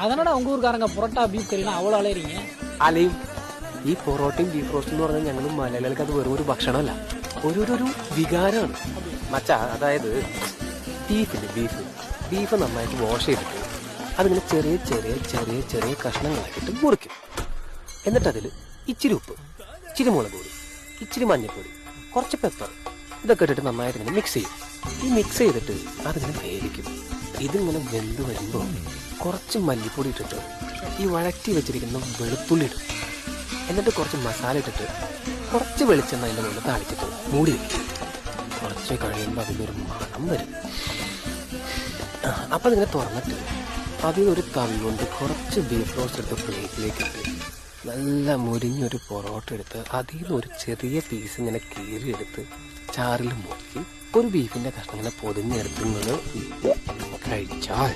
அதனால உங்க ஊருக்காரங்க புரோட்டா பீஃப் கறினா அவ்வளோ அலையறீங்க. അലയും ഈ പൊറോട്ടയും ബീഫ് റോസ്റ്റ് എന്ന് പറഞ്ഞാൽ ഞങ്ങൾ മലയാളികൾക്ക് അത് വെറും ഒരു ഭക്ഷണമല്ല, ഒരു വികാരമാണ് മച്ചാ. അതായത് ബീഫ് നന്നായിട്ട് വാഷ് ചെയ്തിട്ട് അതിങ്ങനെ ചെറിയ ചെറിയ ചെറിയ ചെറിയ കഷ്ണങ്ങളാക്കിയിട്ട് മുറിക്കും. എന്നിട്ട് അതിൽ ഇച്ചിരി ഉപ്പ്, ഇച്ചിരി മുളക് പൊടി, ഇച്ചിരി മഞ്ഞൾപ്പൊടി, കുറച്ച് പെപ്പർ ഇതൊക്കെ ഇട്ടിട്ട് നന്നായിട്ട് ഇങ്ങനെ മിക്സ് ചെയ്യും. ഈ മിക്സ് ചെയ്തിട്ട് അതിങ്ങനെ വേവിക്കും. ഇതിങ്ങനെ വെന്ത് വരുമ്പോൾ കുറച്ച് മല്ലിപ്പൊടി ഇട്ടിട്ട് ഈ വഴറ്റി വെച്ചിരിക്കുന്ന വെളുത്തുള്ളി ഇടും. എന്നിട്ട് കുറച്ച് മസാല ഇട്ടിട്ട് കുറച്ച് വെളിച്ചെണ്ണ അതിൻ്റെ മുകളിൽ താളിച്ചിട്ട് മൂടി വയ്ക്കും. കുറച്ച് കഴിയുമ്പോൾ അതിനൊരു മണം വരും. അപ്പം അതിങ്ങനെ തുറന്നിട്ട് അതിനൊരു തവി കൊണ്ട് കുറച്ച് ബീഫ് റോസ്റ്റ് എടുത്ത് പ്ലേറ്റിലേക്ക് ഇട്ട് നല്ല മുരിഞ്ഞൊരു പൊറോട്ട എടുത്ത് അതിൽ നിന്ന് ഒരു ചെറിയ പീസ് ഇങ്ങനെ കീറിയെടുത്ത് ചാറിൽ മുക്കി ഒരു ബീഫിൻ്റെ കഷ്ണം ഇങ്ങനെ പൊതിഞ്ഞെടുത്തുന്നത് കഴിച്ചാൽ